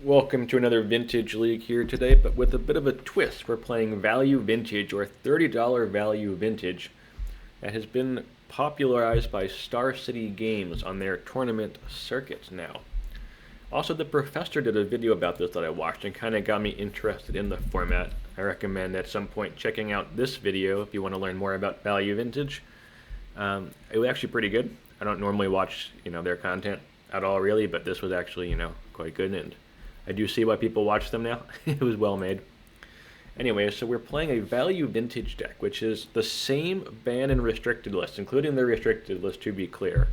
Welcome to another Vintage League here today, but with a bit of a twist. We're playing Value Vintage, or $30 Value Vintage, that has been popularized by Starcity Games on their tournament circuits now. Also, the professor did a video about this that I watched and kind of got me interested in the format. I recommend at some point checking out this video if you want to learn more about Value Vintage. It was actually pretty good. I don't normally watch, their content at all really, but this was actually, quite good, and I do see why people watch them now. It was well made. Anyway, so we're playing a Value Vintage deck, which is the same ban and restricted list, including the restricted list to be clear,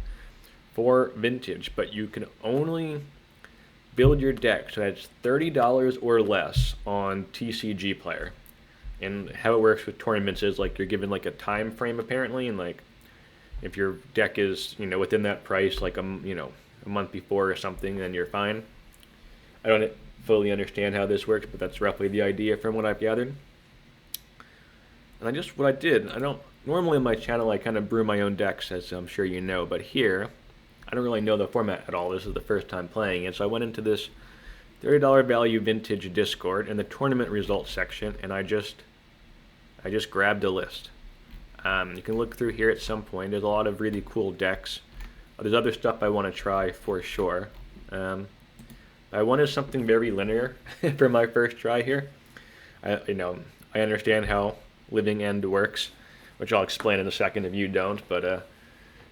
for Vintage, but you can only build your deck so it's $30 or less on TCG Player. And how it works with tournaments is like you're given like a time frame apparently, and like if your deck is within that price, like a month before or something, then you're fine. I don't fully understand how this works, but that's roughly the idea from what I've gathered. And what I did, I don't normally on my channel I kind of brew my own decks, as I'm sure you know, but here I don't really know the format at all. This is the first time playing it, so I went into this $30 Value Vintage Discord in the tournament results section, and I just grabbed a list. You can look through here at some point. There's a lot of really cool decks. There's other stuff I want to try for sure. I wanted something very linear for my first try here. I understand how Living End works, which I'll explain in a second if you don't, but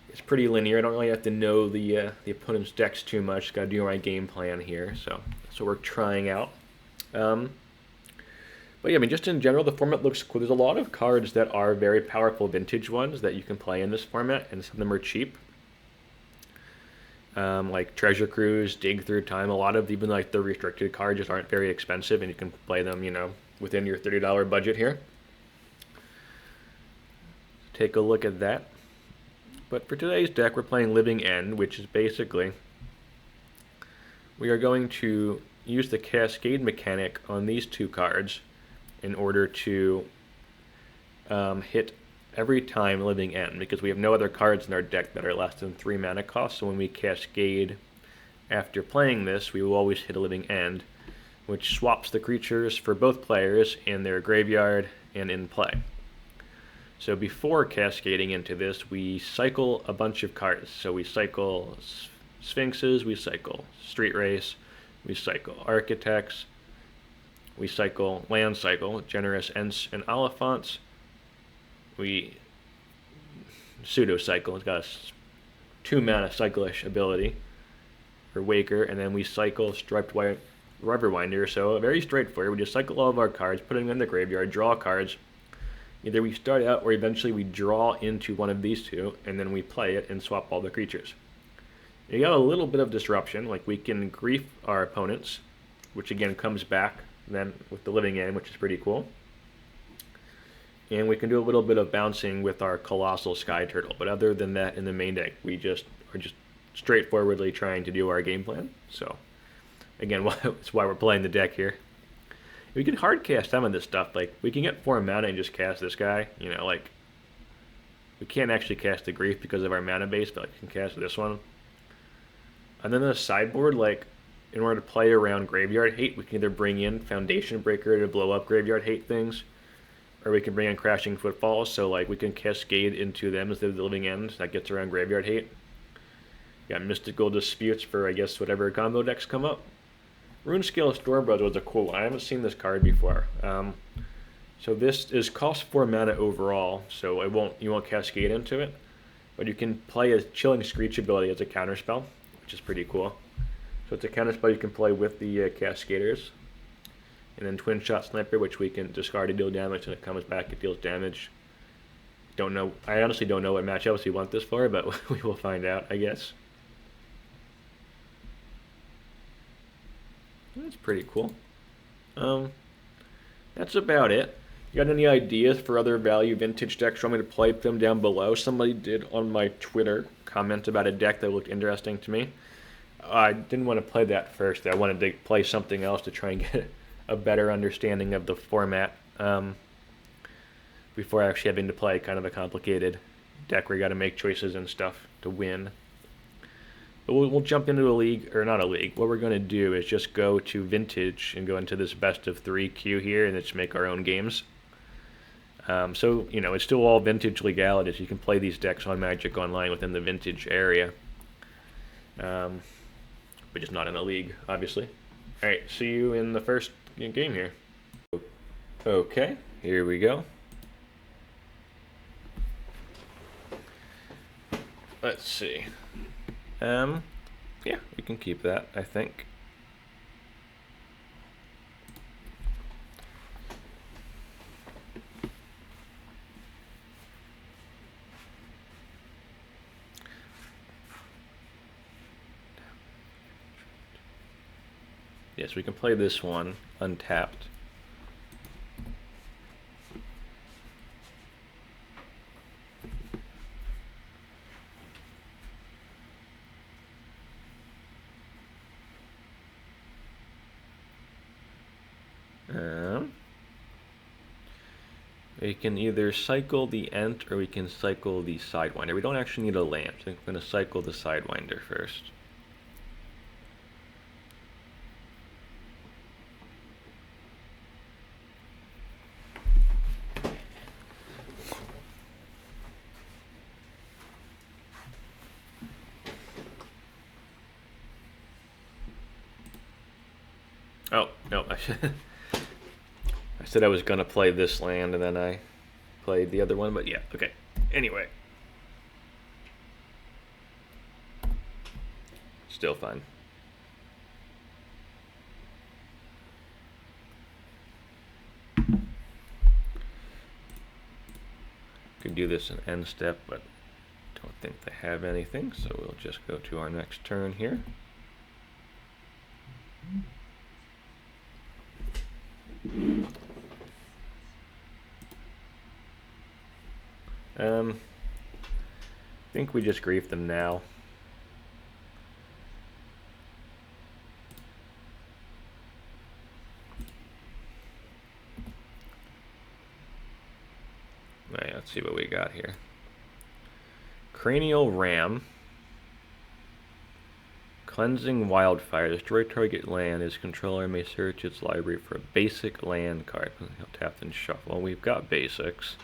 it's pretty linear. I don't really have to know the opponent's decks too much. Got to do my game plan here, so that's what we're trying out. But yeah, just in general, the format looks cool. There's a lot of cards that are very powerful vintage ones that you can play in this format, and some of them are cheap. Like Treasure Cruise, Dig Through Time. A lot of even like the restricted cards just aren't very expensive, and you can play them, within your $30 budget here. Take a look at that. But for today's deck, we're playing Living End, which is basically we are going to use the Cascade mechanic on these two cards in order to hit every time Living End, because we have no other cards in our deck that are less than 3 mana cost. So when we Cascade after playing this, we will always hit a Living End, which swaps the creatures for both players in their graveyard and in play. So before cascading into this, we cycle a bunch of cards. So we cycle Sphinxes, we cycle Street Wraiths, we cycle Architects, we cycle Land Cycle, Generous Ents and Oliphants. We pseudo cycle. It's got a 2 mana cycle-ish ability for Waker, and then we cycle Striped Riverwinder. So very straightforward. We just cycle all of our cards, put them in the graveyard, draw cards. Either we start out or eventually we draw into one of these two, and then we play it and swap all the creatures. You got a little bit of disruption, like we can grief our opponents, which again comes back then with the Living End, which is pretty cool. And we can do a little bit of bouncing with our Colossal Skyturtle. But other than that, in the main deck, we are just straightforwardly trying to do our game plan. So, again, that's why we're playing the deck here. We can hard cast some of this stuff. Like, we can get 4 mana and just cast this guy. We can't actually cast the Grief because of our mana base, but we can cast this one. And then the sideboard, in order to play around Graveyard Hate, we can either bring in Foundation Breaker to blow up Graveyard Hate things, or we can bring in Crashing Footfalls, so we can Cascade into them instead of the Living End. That gets around Graveyard Hate. Got Mystical Disputes for, I guess, whatever combo decks come up. Runescale Stormbrood was a cool one. I haven't seen this card before. So this is cost 4 mana overall, so you won't Cascade into it. But you can play a Chilling Screech ability as a counterspell, which is pretty cool. So it's a counterspell you can play with the Cascaders. And then Twinshot Sniper, which we can discard to deal damage, and it comes back, it deals damage. I honestly don't know what matchups we want this for, but we will find out, I guess. That's pretty cool. That's about it. You got any ideas for other Value Vintage decks? You want me to play them down below? Somebody did on my Twitter comment about a deck that looked interesting to me. I didn't want to play that first. I wanted to play something else to try and get a better understanding of the format before actually having to play kind of a complicated deck where you got to make choices and stuff to win. But we'll jump into a league, or not a league. What we're going to do is just go to Vintage and go into this best of 3 queue here and just make our own games. So, you know, it's still all Vintage legalities. You can play these decks on Magic Online within the Vintage area. But just not in a league, obviously. Alright, see you in the first game here. Okay, here we go. Let's see. Yeah, we can keep that, I think. Yes, we can play this one untapped. We can either cycle the Ent or we can cycle the Sidewinder. We don't actually need a land, so I'm going to cycle the Sidewinder first. Oh, no, I said I was going to play this land, and then I played the other one, but yeah, okay. Anyway. Still fine. Could do this in end step, but don't think they have anything, so we'll just go to our next turn here. I think we just grief them now. Alright, let's see what we got here. Cranial Ram. Cleansing Wildfire. Destroy target land. Its controller may search its library for a basic land card. Tap and shuffle. We've got basics.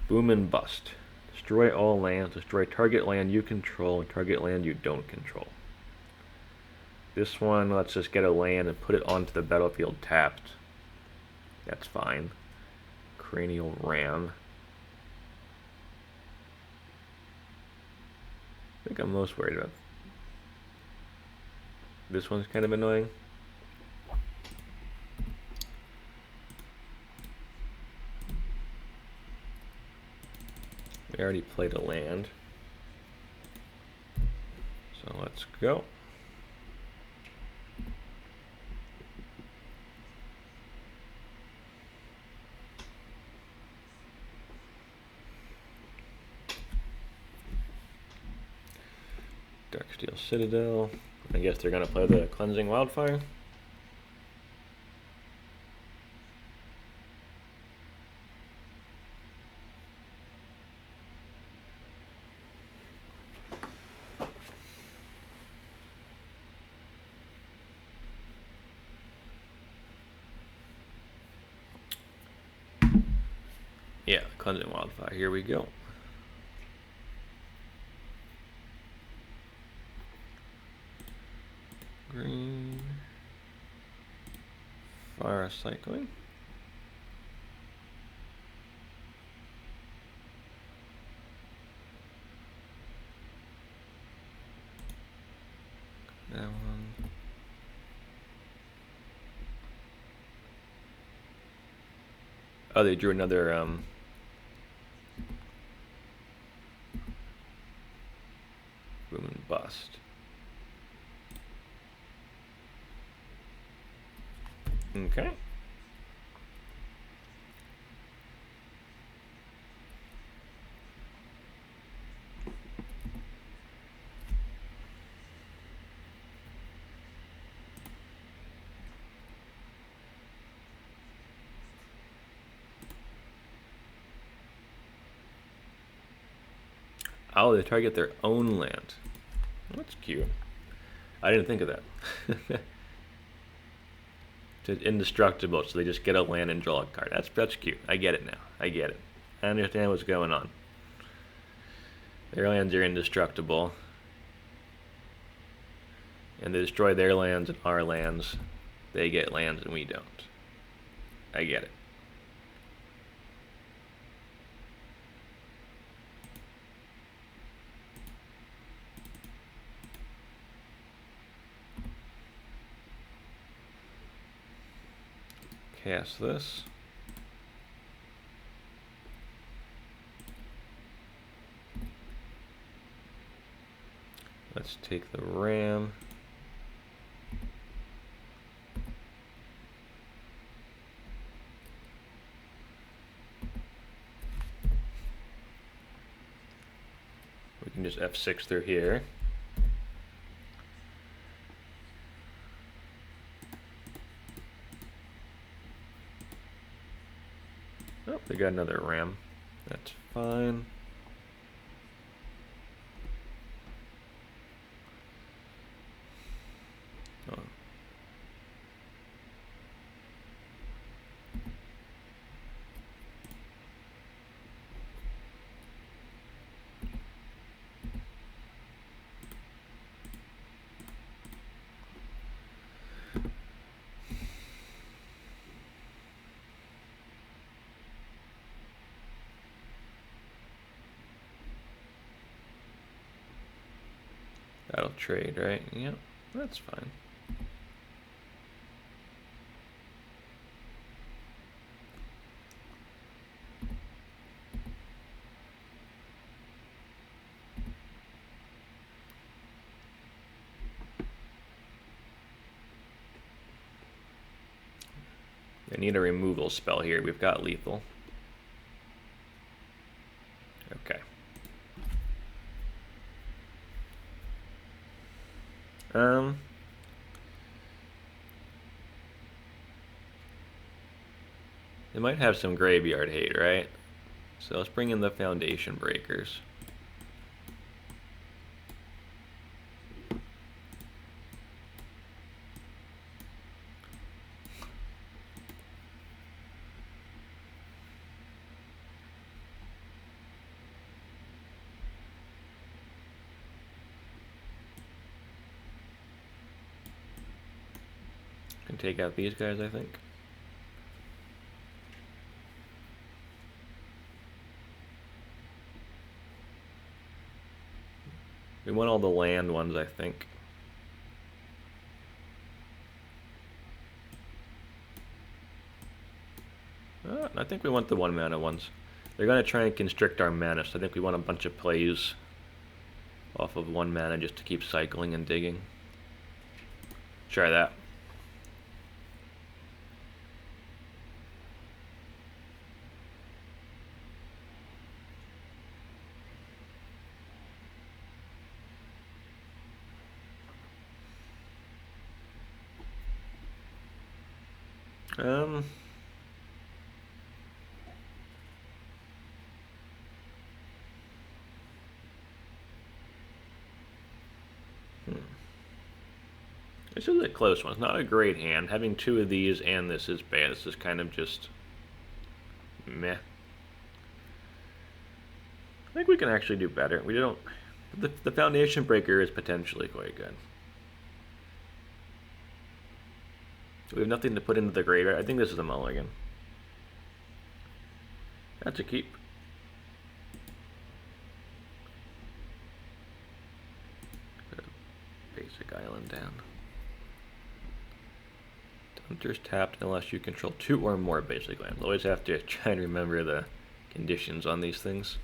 Boom and Bust. Destroy all lands. Destroy target land you control and target land you don't control. This one, let's just get a land and put it onto the battlefield tapped. That's fine. Cranial Ram. I think I'm most worried about. This one's kind of annoying. We already played a land. So let's go. Darksteel Citadel. I guess they're going to play the Cleansing Wildfire. Yeah, Cleansing Wildfire. Here we go. Green. Fire cycling. That one. Oh, they drew another Boom and Bust. Okay. Oh, they target their own land. That's cute. I didn't think of that. It's indestructible, so they just get a land and draw a card. That's cute. I get it now. I get it. I understand what's going on. Their lands are indestructible. And they destroy their lands and our lands. They get lands and we don't. I get it. Cast this. Let's take the ram. We can just F6 through here. Oh, they got another ram. That's fine. Oh. That'll trade, right? Yep, that's fine. I need a removal spell here. We've got lethal. Okay. They might have some graveyard hate, right? So let's bring in the Foundation Breakers. Can take out these guys, I think. We want all the land ones, I think. I think we want the 1 mana ones. They're going to try and constrict our mana, so I think we want a bunch of plays off of 1 mana just to keep cycling and digging. Try that. This is a close one. It's not a great hand. Having 2 of these and this is bad. This is kind of just meh. I think we can actually do better. We don't. The Foundation Breaker is potentially quite good. We have nothing to put into the graveyard. I think this is a mulligan. That's a keep. Put a basic island down. Hunter's tapped unless you control 2 or more basic lands. Always have to try and remember the conditions on these things.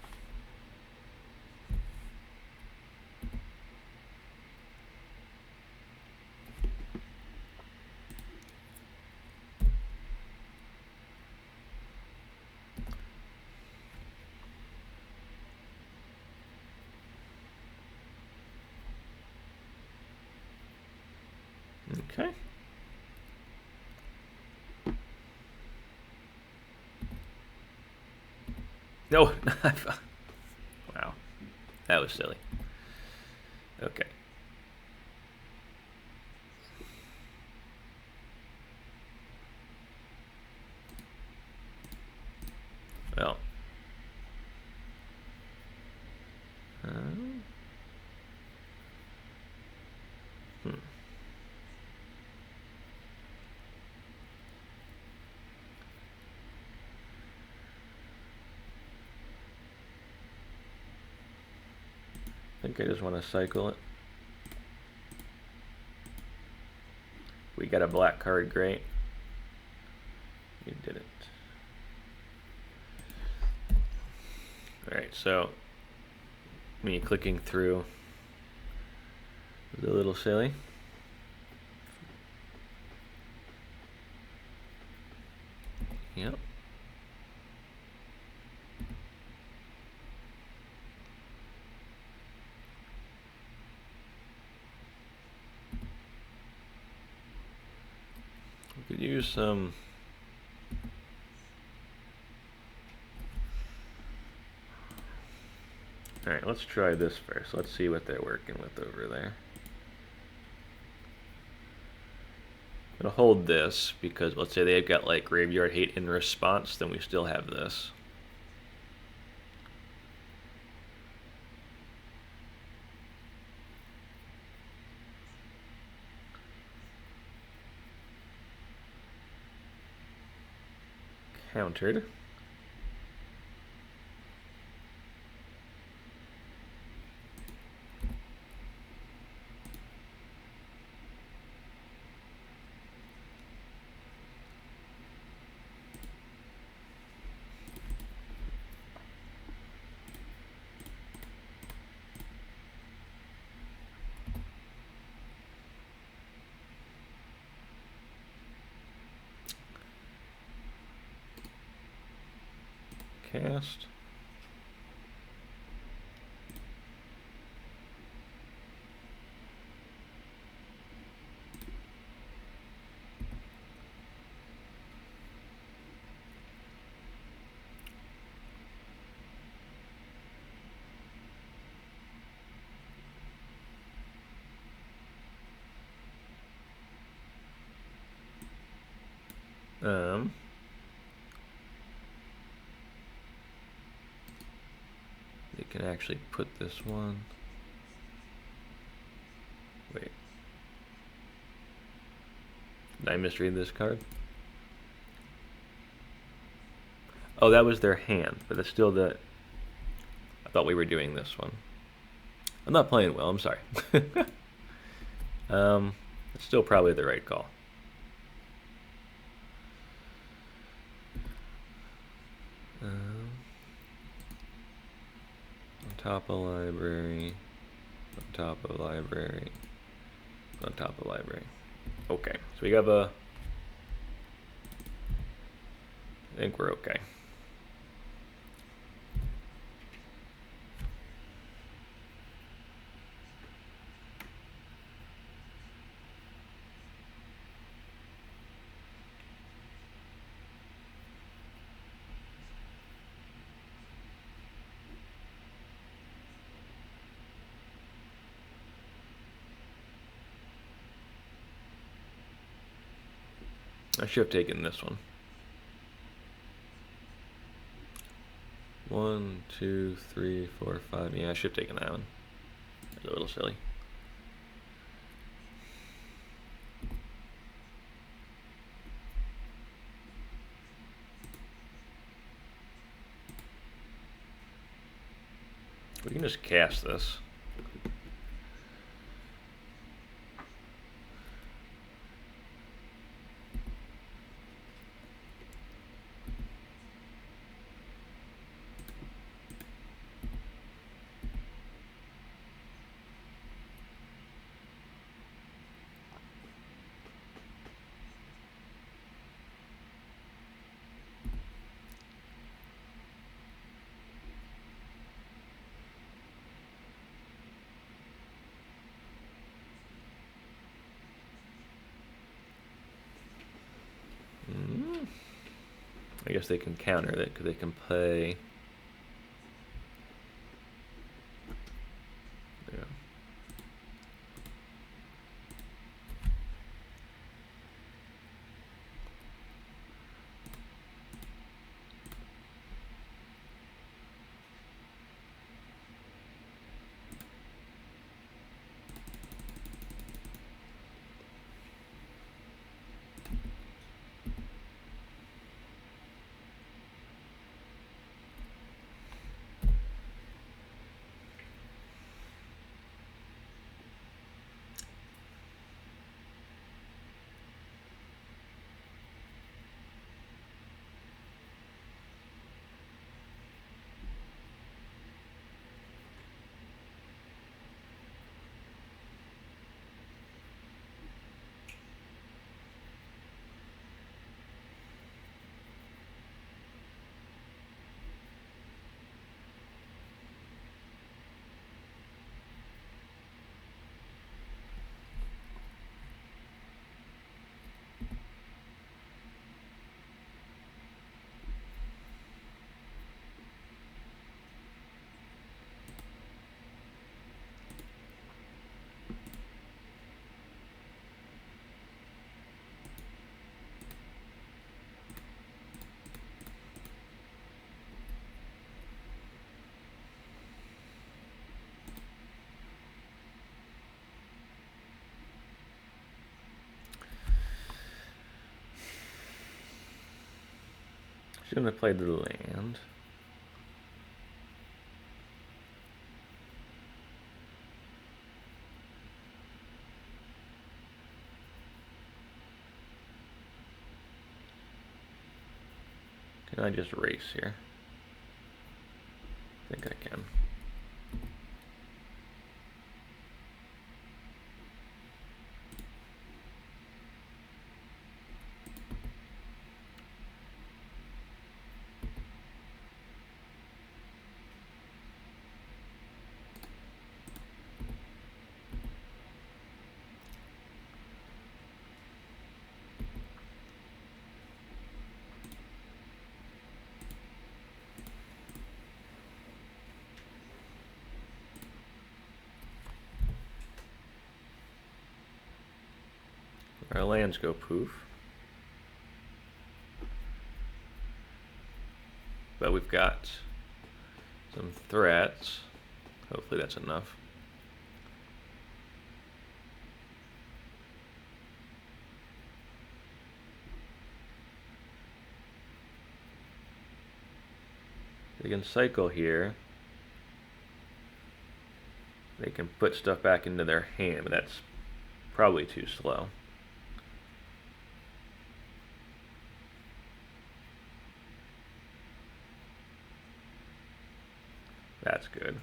Okay. No. Wow. That was silly. Okay. think I just want to cycle it. We got a black card, great. You did it. Alright, so me clicking through is a little silly. Yep. We could use some Alright, let's try this first. Let's see what they're working with over there. I'm gonna hold this because let's say they've got like Graveyard Hate in response, then we still have this. Countered. Cast. They can actually put this one. Wait. Did I misread this card? Oh, that was their hand, but it's still the... I thought we were doing this one. I'm not playing well, I'm sorry. It's still probably the right call. On top of library, on top of library, on top of library. Okay, so we have a... I think we're okay. I should have taken this one. 1, 2, 3, 4, 5. Yeah, I should have taken that one. That's a little silly. We can just cast this. I guess they can counter that because they can play. Yeah. She's gonna play the land. Can I just race here? I think I can. Our lands go poof. But we've got some threats. Hopefully that's enough. They can cycle here. They can put stuff back into their hand, but that's probably too slow. That's good.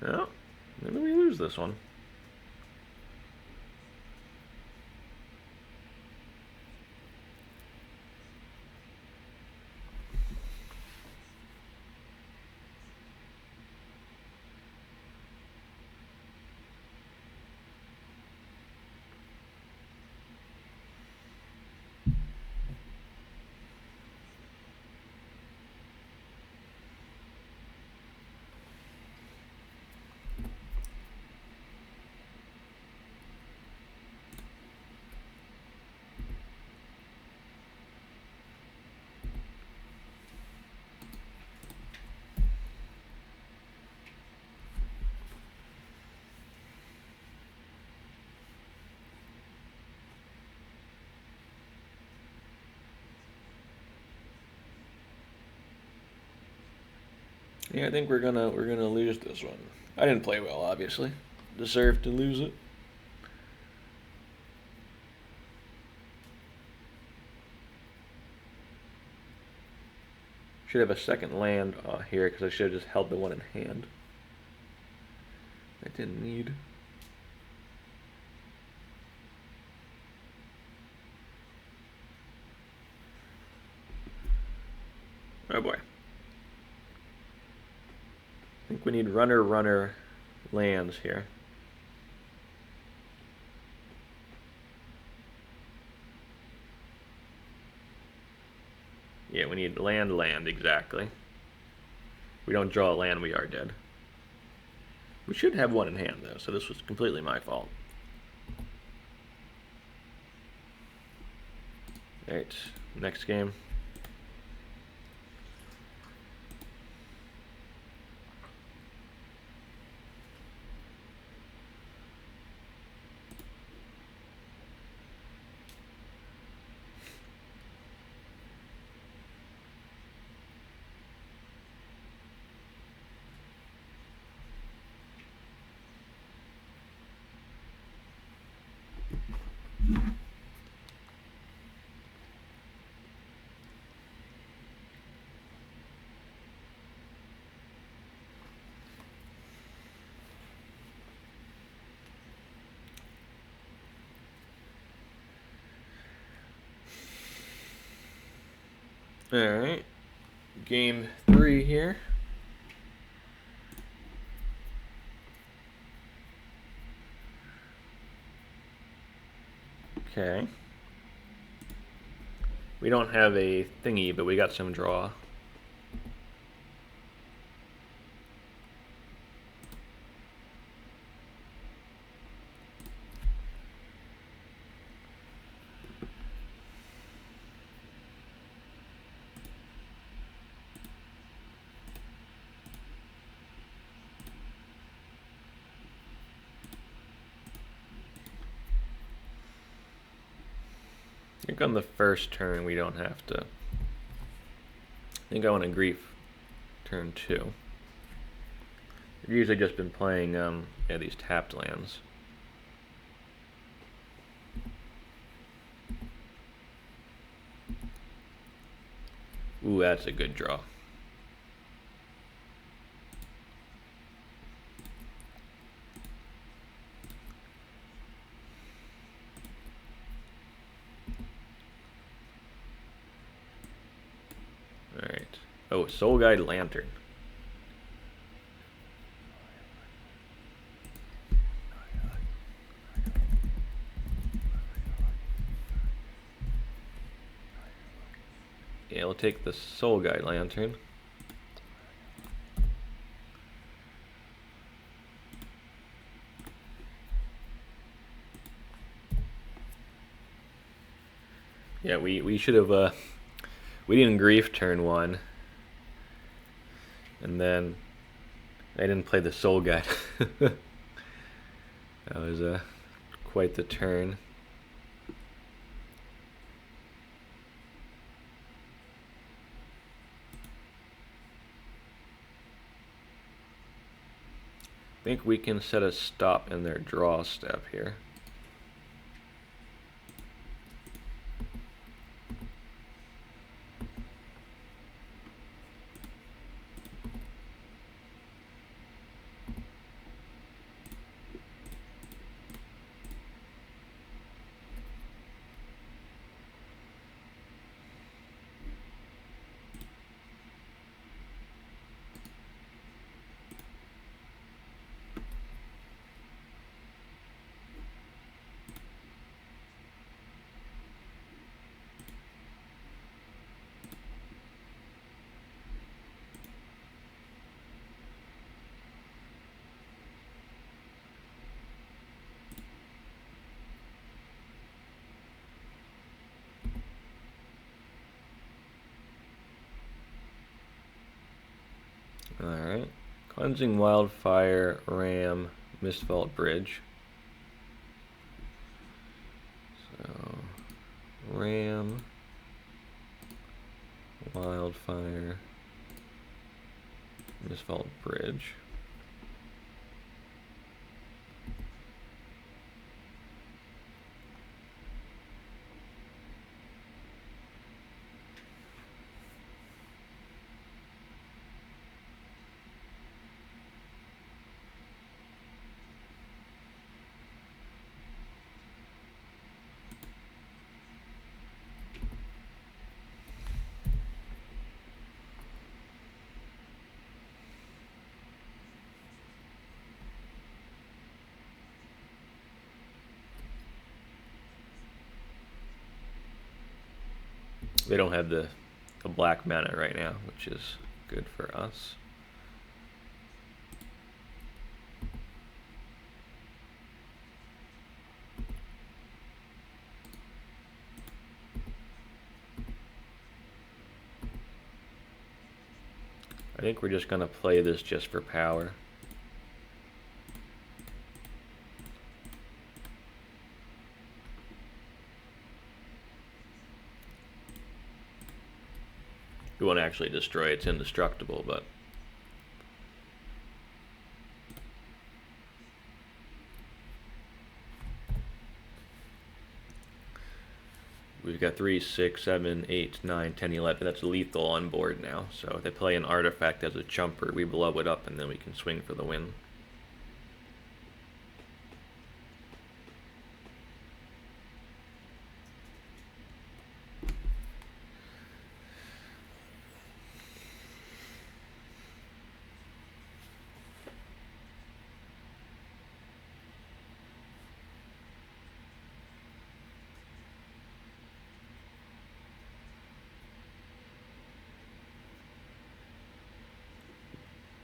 No, maybe we lose this one. Yeah, I think we're gonna lose this one. I didn't play well, obviously. Deserved to lose it. Should have a second land here because I should have just held the one in hand. I didn't need. Oh boy. I think we need runner lands here. Yeah, we need land, exactly. We don't draw a land, we are dead. We should have one in hand, though, so this was completely my fault. Alright, next game. Alright, game 3 here. Okay. We don't have a thingy, but we got some draw. I think on the first turn we don't have to. I think I want to grief turn 2. I've usually just been playing these tapped lands. Ooh, that's a good draw. Alright. Oh, Soul Guide Lantern. Yeah, we'll take the Soul Guide Lantern. Yeah, we should have we didn't grief turn 1. And then I didn't play the Soul Guide. That was quite the turn. I think we can set a stop in their draw step here. Alright. Cleansing Wildfire, Ram, Mistvault Bridge. So, Ram, Wildfire, Mistvault Bridge. They don't have the black mana right now, which is good for us. I think we're just going to play this just for power. We won't actually destroy it, it's indestructible, but we've got 3, 6, 7, 8, 9, 10, 11. That's lethal on board now. So if they play an artifact as a chumper, we blow it up and then we can swing for the win.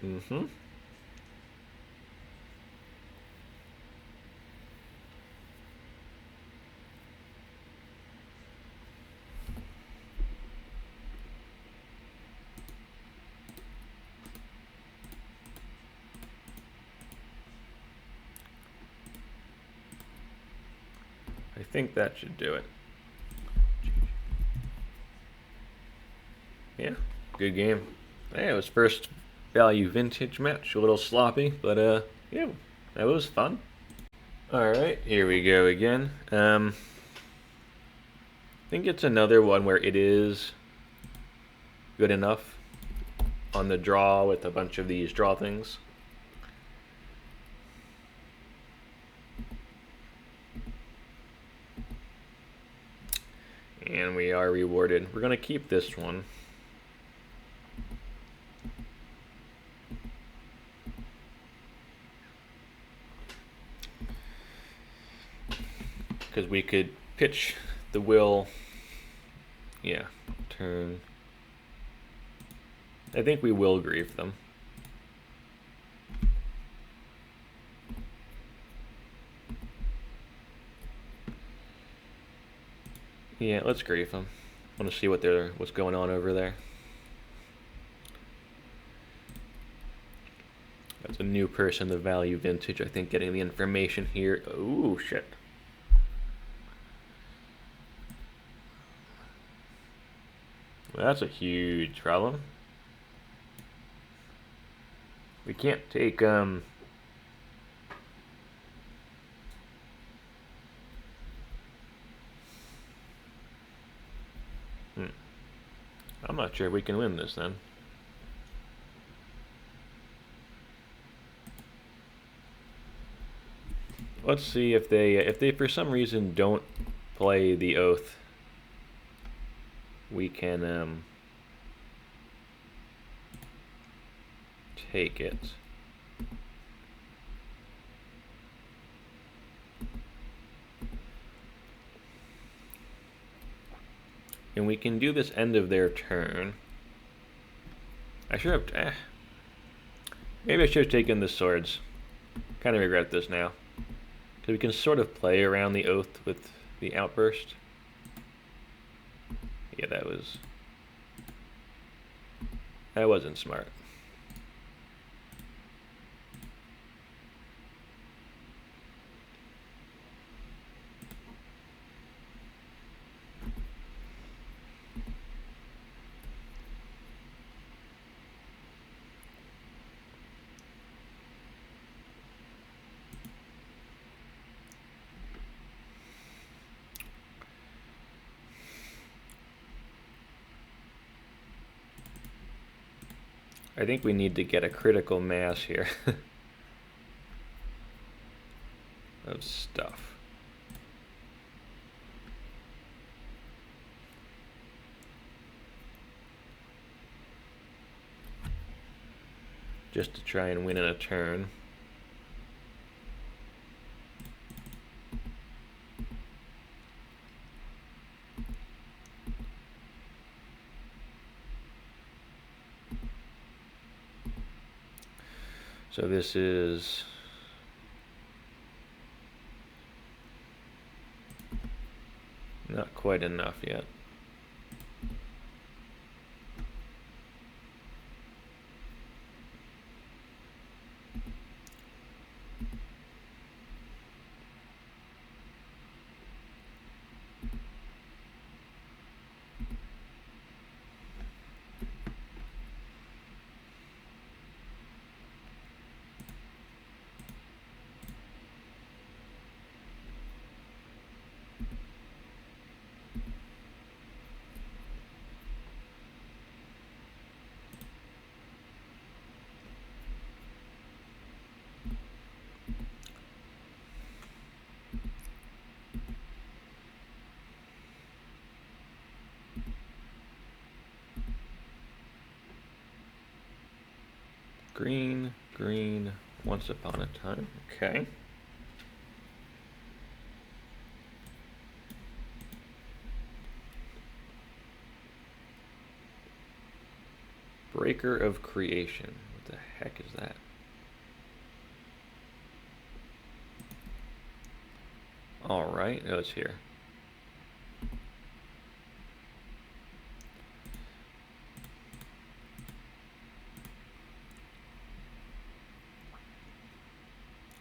Mm-hmm. I think that should do it. Good game. Yeah, it was first value vintage match. A little sloppy, but yeah, that was fun. Alright, here we go again. I think it's another one where it is good enough on the draw with a bunch of these draw things. And we are rewarded. We're going to keep this one. Because we could pitch the will. Yeah, turn. I think we will grieve them. Yeah, let's grieve them. I want to see what's going on over there. That's a new person, the value vintage, I think, getting the information here. Ooh, shit. That's a huge problem. We can't take, I'm not sure if we can win this then. Let's see if they for some reason don't play the oath. We can take it. And we can do this end of their turn. I should have... Maybe I should have taken the swords. Kind of regret this now. Because we can sort of play around the oath with the outburst. Yeah, that wasn't smart. I think we need to get a critical mass here of stuff. Just to try and win in a turn. So this is not quite enough yet. Green, green, once upon a time. Okay. Breaker of Creation. What the heck is that? Alright, oh, it's here.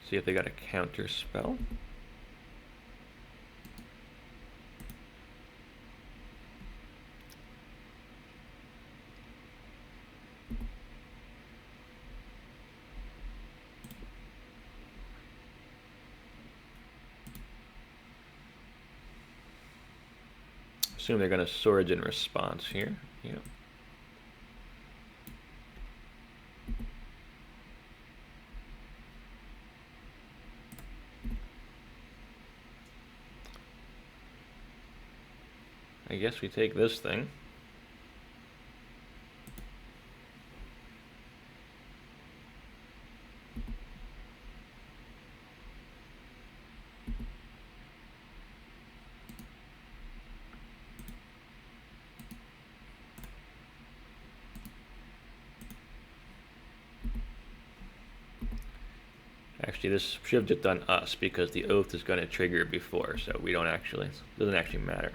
See if they got a counter spell. assume they're going to Swords in response here. Yeah. I guess we take this thing. Actually, this should have just done us because the oath is going to trigger before, so we don't actually, it doesn't actually matter.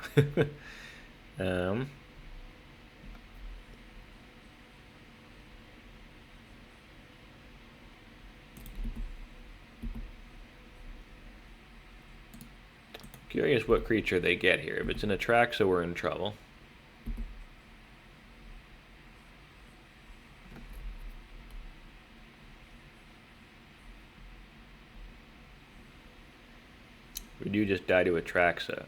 Curious what creature they get here. If it's an Atraxa, we're in trouble. We do just die to Atraxa.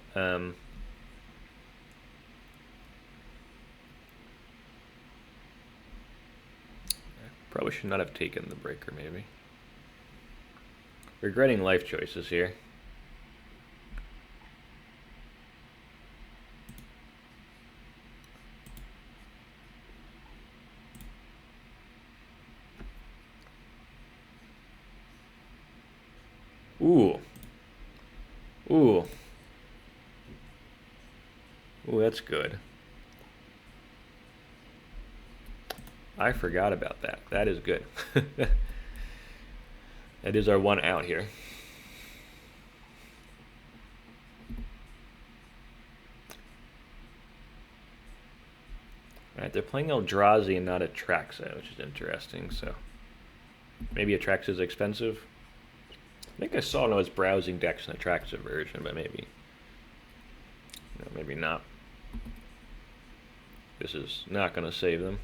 Probably should not have taken the breaker, maybe. Regretting life choices here. Ooh. Ooh. Ooh, that's good. I forgot about that. That is good. That is our one out here. Alright, they're playing Eldrazi and not Atraxa, which is interesting, so maybe Atraxa is expensive. I think I saw when I was browsing decks an Atraxa version, but maybe no, maybe not. This is not going to save them.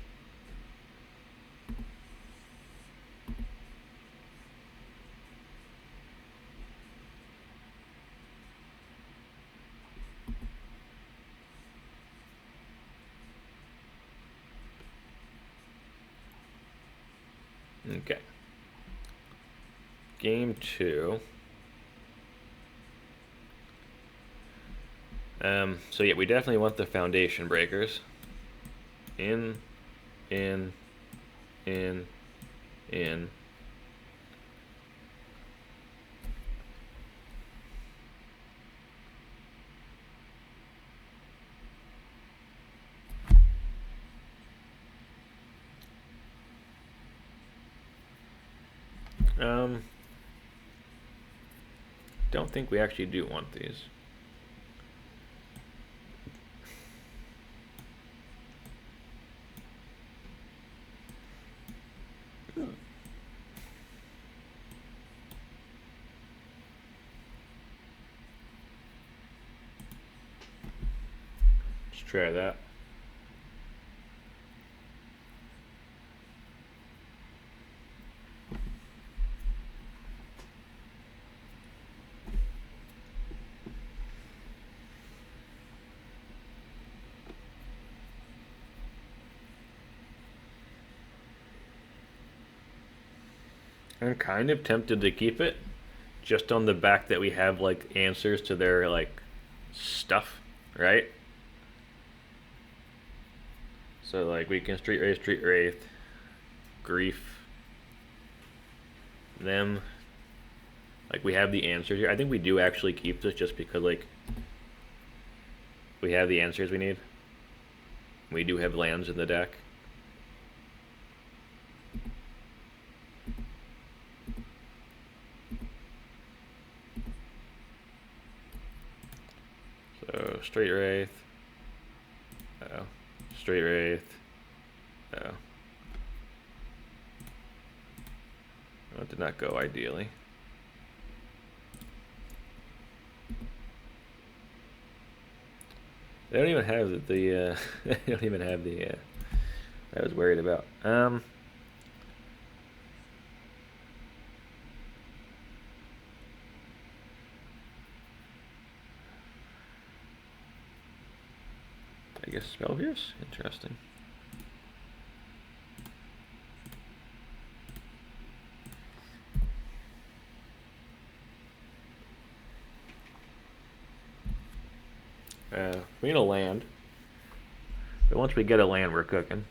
Okay. Game 2. So yeah, we definitely want the foundation breakers. In. Don't think we actually do want these. Let's try that. I'm kind of tempted to keep it, just on the back that we have like answers to their like stuff, right? So like we can Street Wraith, Grief, them. Like we have the answers here. I think we do actually keep this just because like we have the answers we need. We do have lands in the deck. So Street Wraith. Uh-oh. Street Wraith. Uh-oh. That did not go ideally. They don't even have the they don't even have the I was worried about. I guess Spell Pierce? Interesting. We need a land. But once we get a land, we're cooking.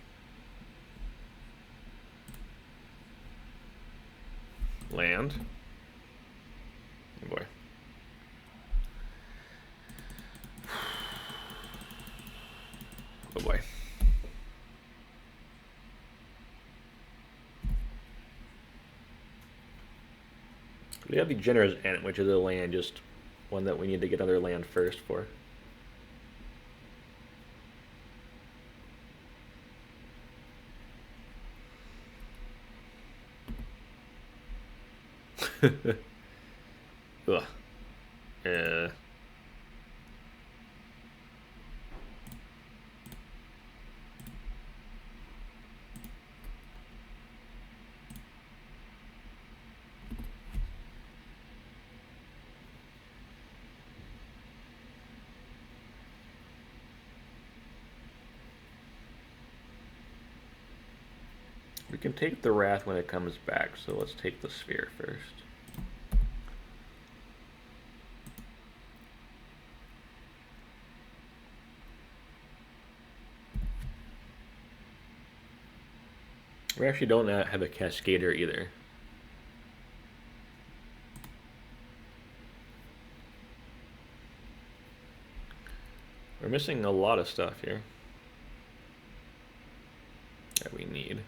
Land. Oh boy. Oh boy. We have the Generous Ent, which is a land, just one that we need to get another land first for. Ugh. We can take the Wrath when it comes back, so let's take the Sphere first. We actually don't have a Cascader either. We're missing a lot of stuff here that we need.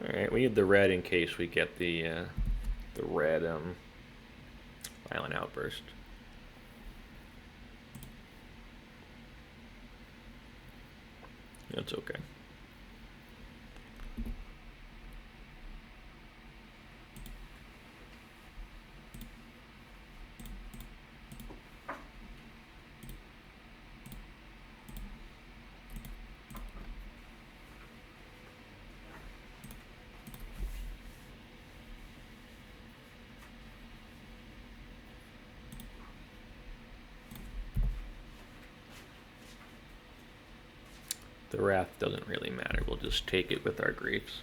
Alright, we need the red in case we get the red Violent Outburst. That's okay. The Wrath doesn't really matter. We'll just take it with our griefs.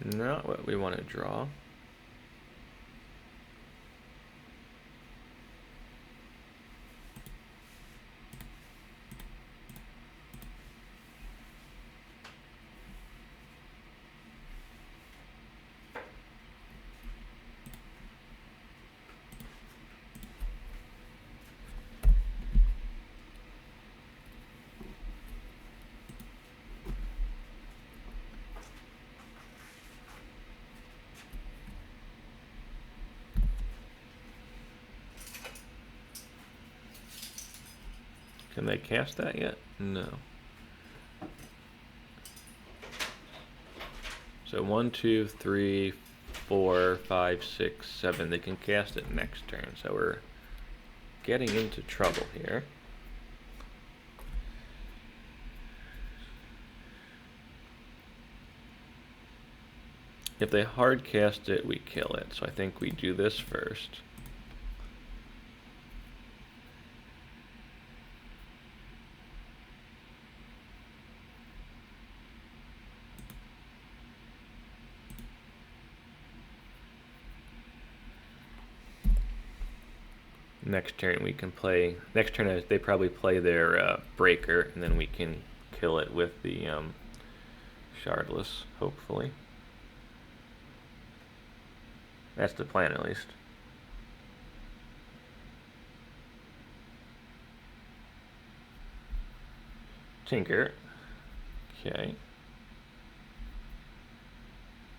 Not what we want to draw. Can they cast that yet? No. So 1, 2, 3, 4, 5, 6, 7. They can cast it next turn. So we're getting into trouble here. If they hard cast it, we kill it. So I think we do this first. Next turn we can play. Next turn they probably play their breaker, and then we can kill it with the Shardless, hopefully. That's the plan, at least. Tinker. Okay.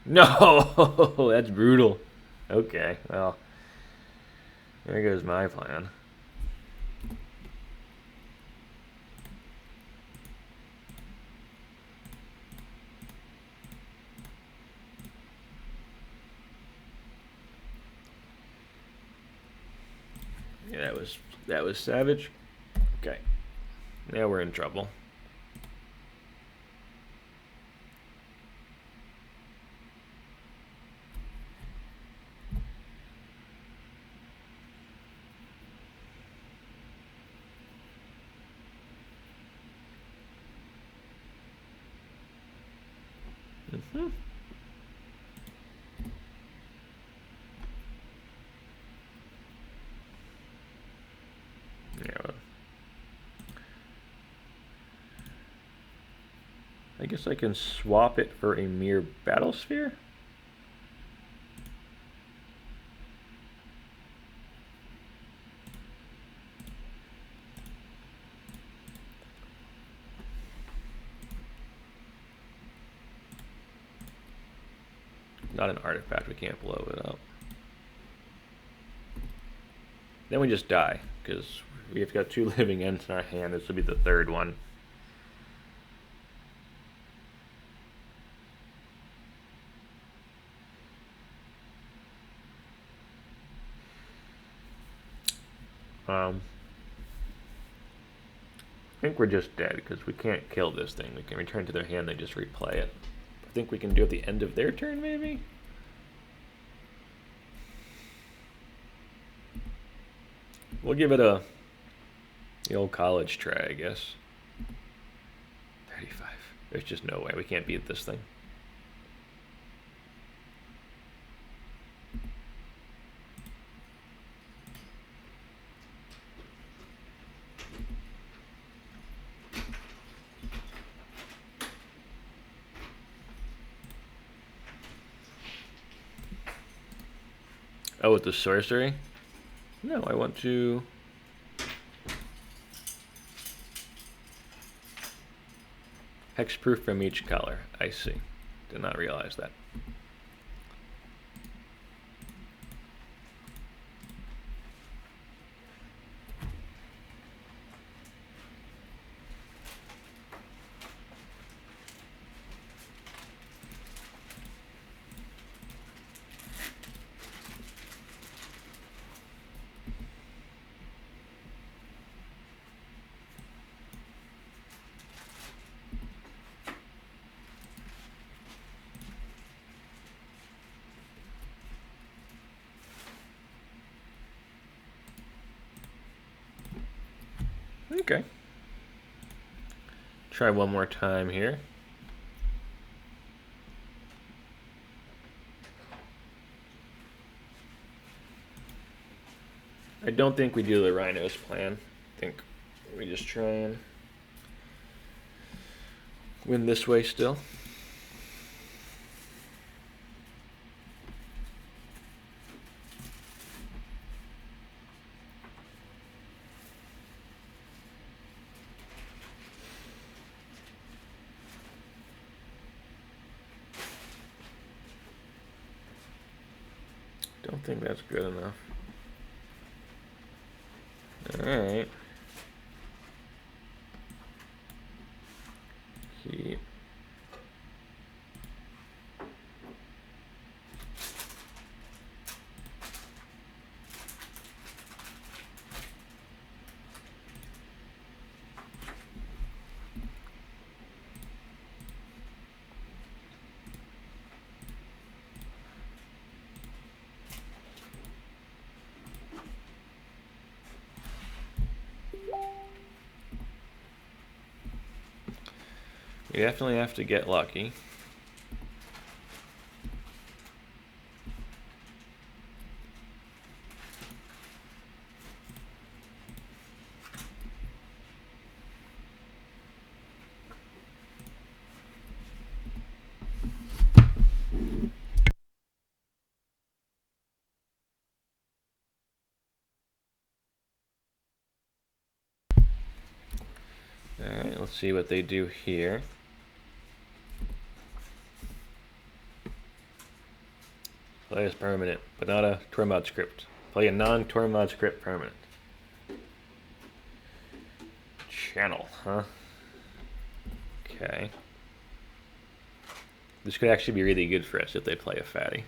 No, that's brutal. Okay, well, there goes my plan. Yeah, that was savage. Okay, now we're in trouble. Mm-hmm. Yeah, well, I guess I can swap it for a mere battle sphere? Not an artifact, we can't blow it up. Then we just die, because we've got 2 living ends in our hand. This will be the 3rd one. I think we're just dead, because we can't kill this thing. We can return to their hand, they just replay it. I think we can do it at the end of their turn, maybe? We'll give it the old college try, I guess. 35. There's just no way. We can't beat this thing. Oh, with the sorcery? No, I want to... Hexproof from each color. I see. Did not realize that. Okay. Try one more time here. I don't think we do the Rhino's plan. I think we just try and win this way still. Don't think that's good enough. Alright. Keep. We definitely have to get lucky. Alright, let's see what they do here. Play as permanent, but not a Tormod script. Play a non-Tormod script permanent. Channel, huh? Okay. This could actually be really good for us if they play a fatty.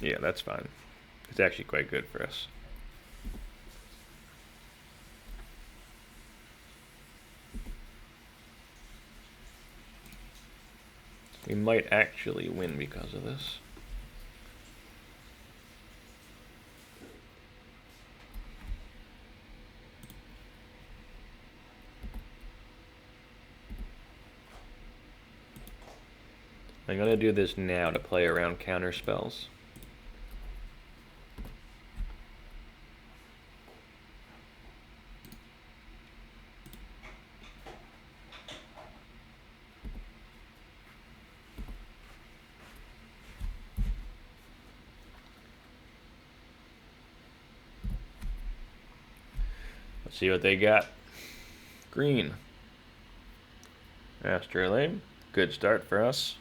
Yeah, that's fine. It's actually quite good for us. We might actually win because of this. I'm going to do this now to play around counter spells. Let's see what they got. Green. Astrolabe. Good start for us.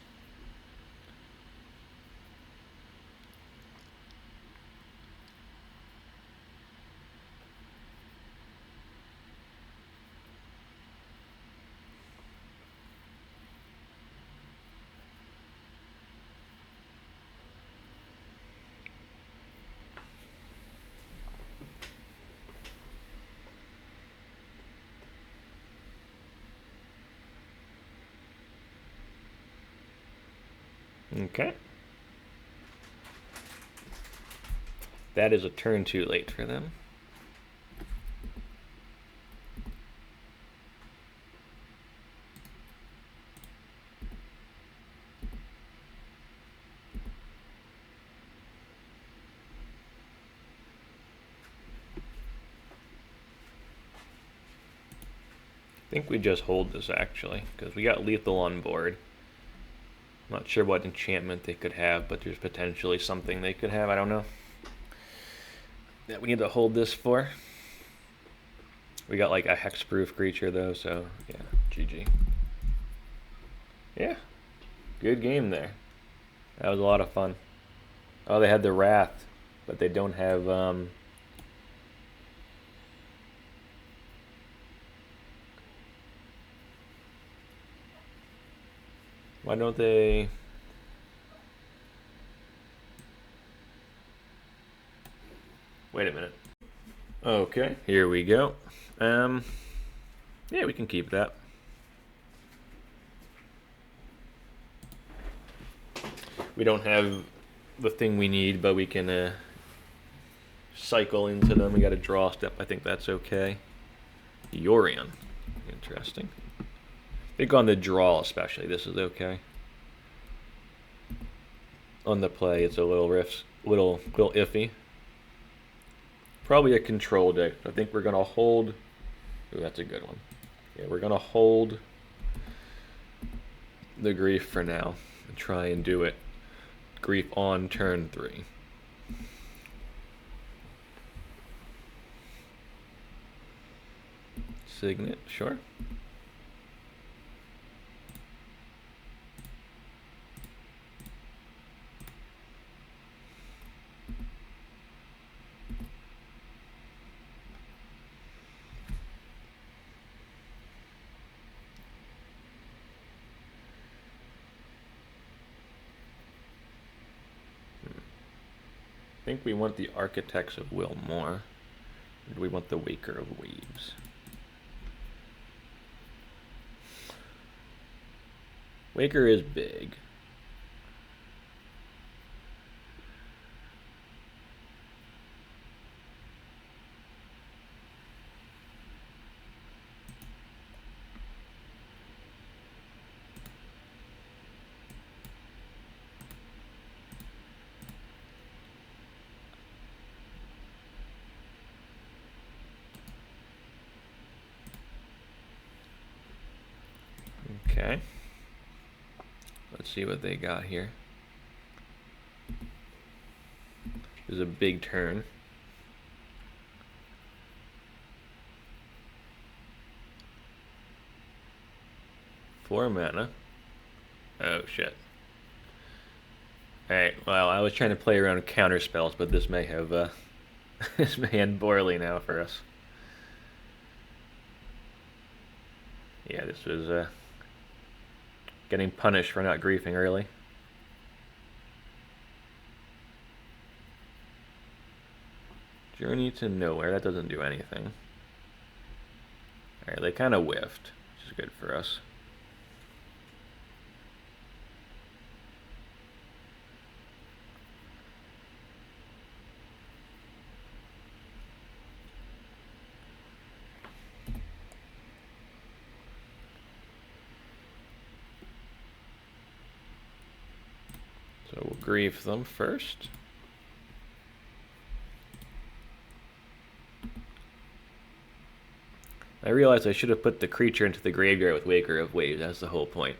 Okay. That is a turn too late for them. I think we just hold this actually, because we got lethal on board. Not sure what enchantment they could have, but there's potentially something they could have, I don't know. That we need to hold this for. We got like a hexproof creature though, so yeah, GG. Yeah, good game there. That was a lot of fun. Oh, they had the Wrath, but they don't have why don't they? Wait a minute. Okay, here we go. Yeah, we can keep that. We don't have the thing we need, but we can cycle into them. We got a draw step. I think that's okay. Yorion. Interesting. I think on the draw especially, this is okay. On the play, it's a little little iffy. Probably a control deck. I think we're gonna hold. Ooh, that's a good one. Yeah, we're gonna hold the Grief for now and try and do it. Grief on turn 3. Signet, sure. I think we want the Architects of Will more. Or do we want the Waker of Waves? Waker is big. Okay. Let's see what they got here. This is a big turn. 4 mana. Oh, shit. Alright, well, I was trying to play around counter spells, but this may have, this may end poorly now for us. Yeah, this was, getting punished for not griefing early. Journey to Nowhere, that doesn't do anything. Alright, they kind of whiffed, which is good for us. So we'll grief them first. I realized I should have put the creature into the graveyard with Waker of Waves. That's the whole point.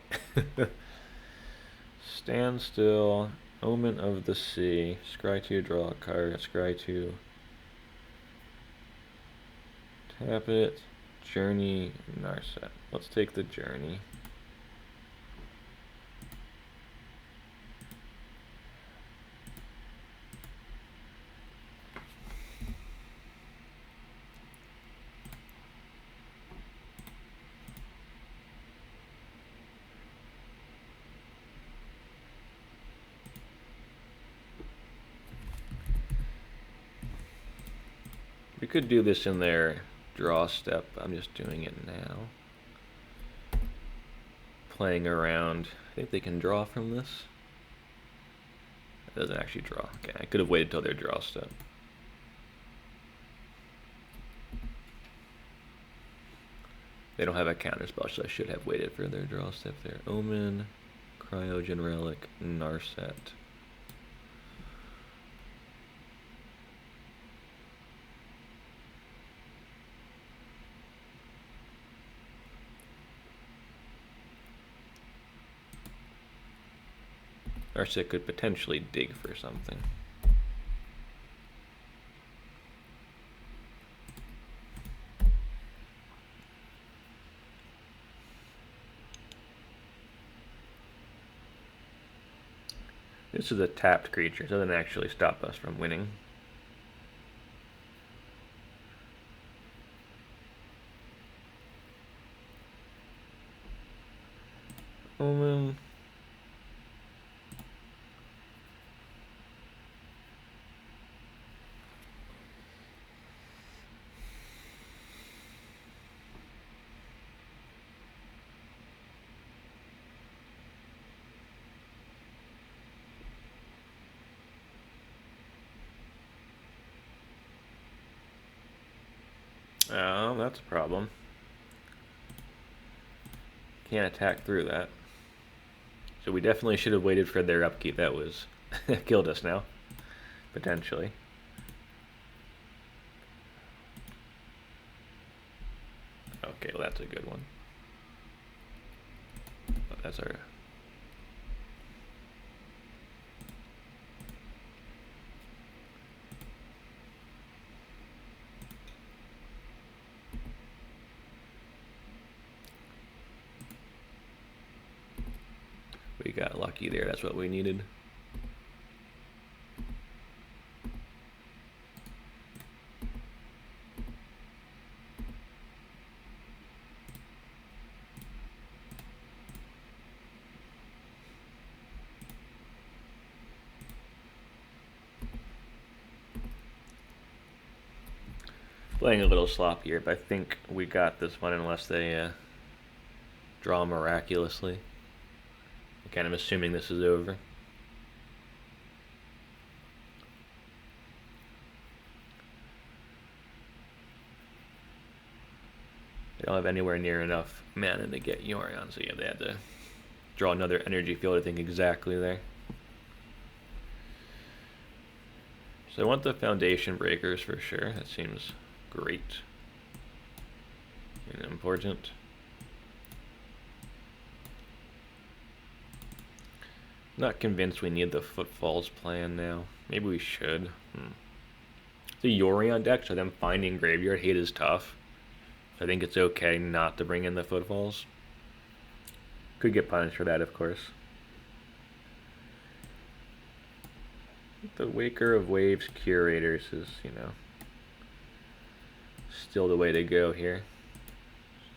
Stand Still, Omen of the Sea, scry 2, draw a card, scry 2. Tap it, Journey, Narset. Let's take the Journey. We could do this in their draw step. I'm just doing it now. Playing around. I think they can draw from this. It doesn't actually draw. Okay, I could have waited till their draw step. They don't have a counter spell, so I should have waited for their draw step there. Omen, Cryogen Relic, Narset. Narset could potentially dig for something. This is a tapped creature, so it doesn't actually stop us from winning. Omen. Oh, that's a problem. Can't attack through that. So we definitely should have waited for their upkeep. That was killed us now, potentially. Okay, well that's a good one. That's our... We got lucky there, that's what we needed. Playing a little sloppier, but I think we got this one unless they draw miraculously. I'm kind of assuming this is over. They don't have anywhere near enough mana to get Yorion, so yeah, they had to draw another energy field, I think, exactly there. So I want the Foundation Breakers for sure. That seems great and important. Not convinced we need the Footfalls plan now. Maybe we should. The Yorion deck, so them finding Graveyard Hate is tough. So I think it's okay not to bring in the Footfalls. Could get punished for that, of course. The Waker of Waves Curators is, you know, still the way to go here.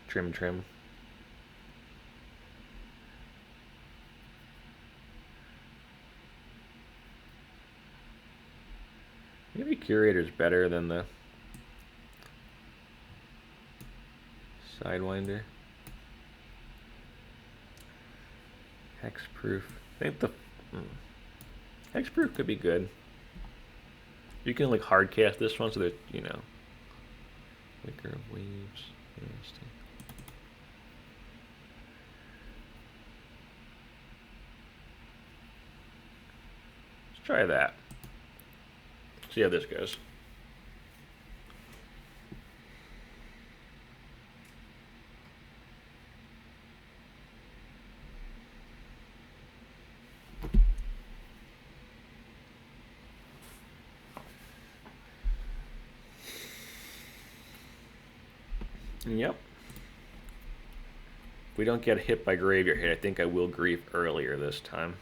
Trim. Maybe Curator's better than the Sidewinder. Hexproof. I think the Hexproof could be good. You can like hard cast this one so that, you know. Waker of Waves. Interesting. Let's try that. See how this goes. Yep. If we don't get hit by Graveyard Hit, I think I will grief earlier this time.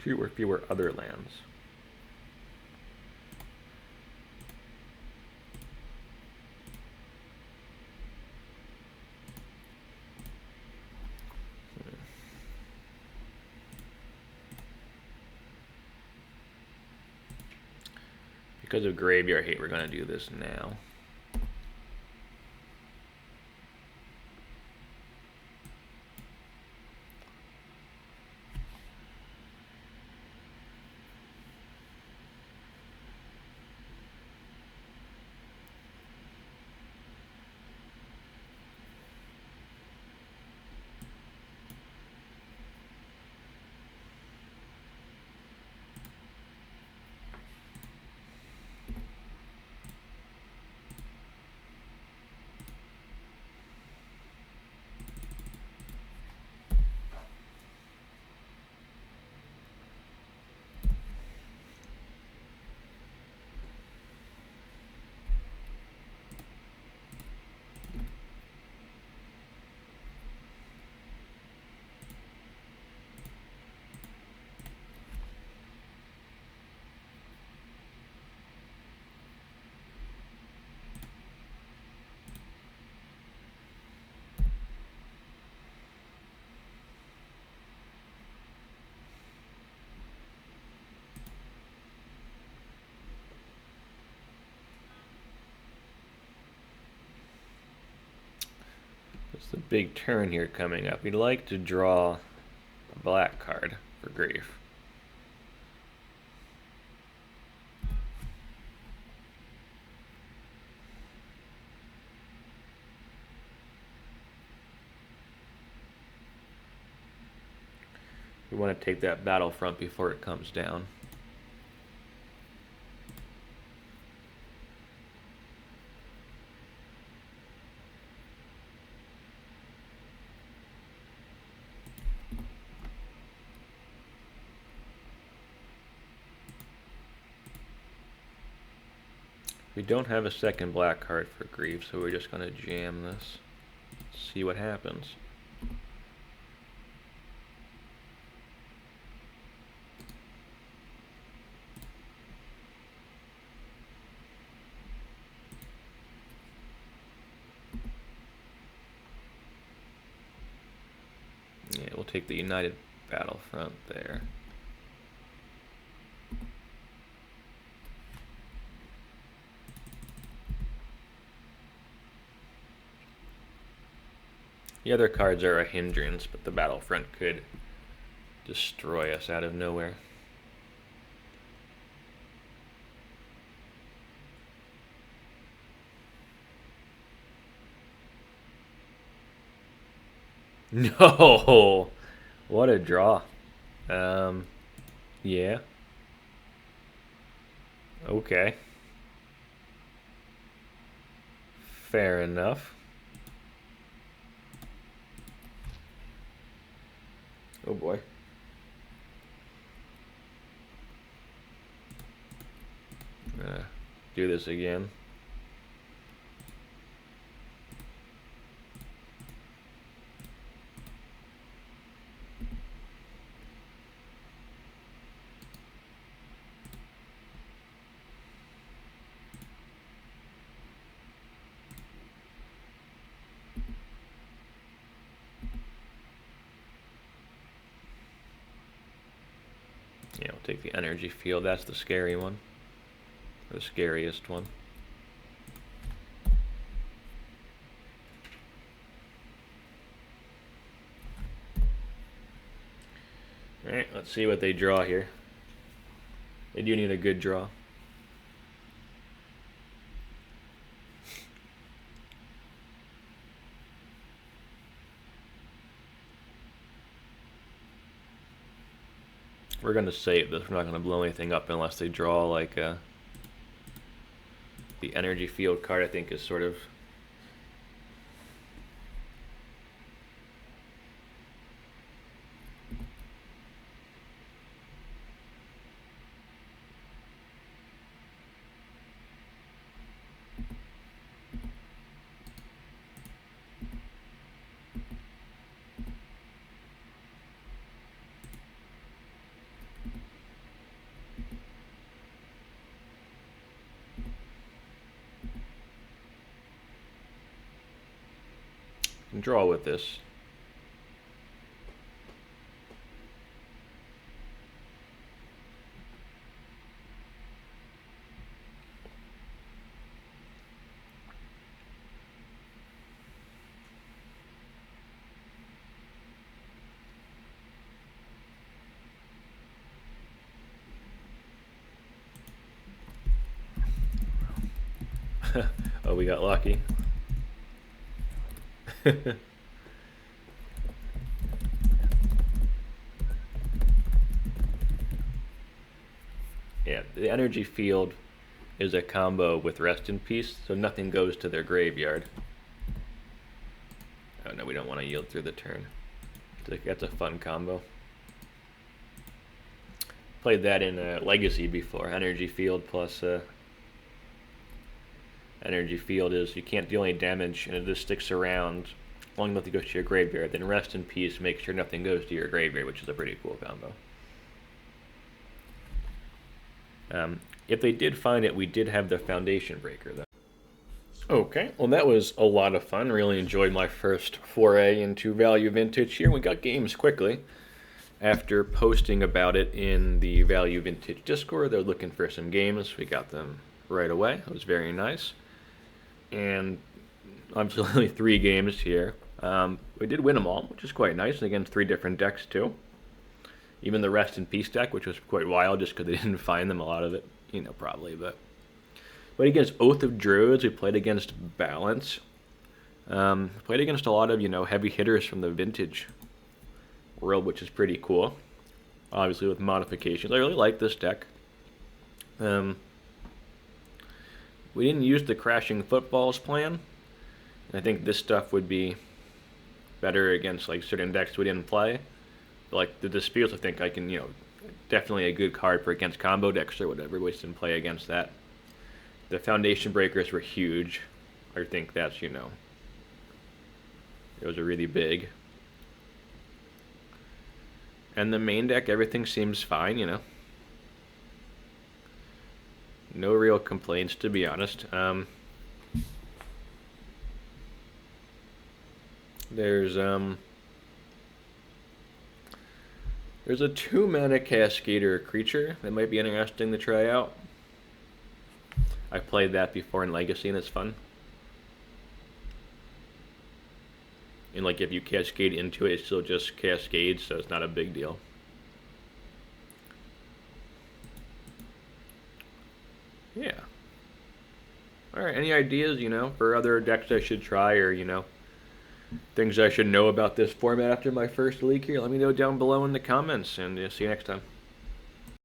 Two or fewer other lands. Because of Graveyard Hate, we're going to do this now. It's the big turn here coming up. We'd like to draw a black card for grief. We want to take that Battlefront before it comes down. We don't have a second black card for grief, so we're just going to jam this. See what happens. Yeah, we'll take the United Battlefront there. The other cards are a hindrance, but the Battlefront could destroy us out of nowhere. No! What a draw. Yeah. Okay. Fair enough. Oh boy. Do this again. Yeah, we'll take the energy field. That's the scary one. The scariest one. Alright, let's see what they draw here. They do need a good draw. We're going to save this. We're not going to blow anything up unless they draw like the energy field card, I think, is sort of... draw with this. Oh, we got lucky. Yeah, the energy field is a combo with Rest in Peace, so nothing goes to their graveyard. Oh no, we don't want to yield through the turn. That's a fun combo. Played that in Legacy before. Energy field plus energy field is you can't deal any damage and it just sticks around long enough to go to your graveyard. Then Rest in Peace makes sure nothing goes to your graveyard, which is a pretty cool combo. If they did find it, we did have the Foundation Breaker, though. Okay, well that was a lot of fun. Really enjoyed my first foray into Value Vintage here. We got games quickly. After posting about it in the Value Vintage Discord, they're looking for some games. We got them right away. It was very nice. And obviously only 3 games here. We did win them all, which is quite nice, against 3 different decks too. Even the Rest in Peace deck, which was quite wild just because they didn't find them, a lot of it, you know, probably. But against Oath of Druids, we played against Balance. Played against a lot of, you know, heavy hitters from the Vintage world, which is pretty cool. Obviously with modifications. I really like this deck. We didn't use the Crashing Footfalls plan. I think this stuff would be better against like certain decks we didn't play. But, like the Disputes, I think I can, you know, definitely a good card for against combo decks or whatever. We didn't play against that. The Foundation Breakers were huge. I think that's, you know, those are really big. And the main deck, everything seems fine, you know. No real complaints, to be honest. There's a 2-mana Cascader creature that might be interesting to try out. I played that before in Legacy and it's fun. And like if you Cascade into it, it still just cascades, so it's not a big deal. Yeah. Alright, any ideas, you know, for other decks I should try, or, you know, things I should know about this format after my first league here? Let me know down below in the comments, and see you next time.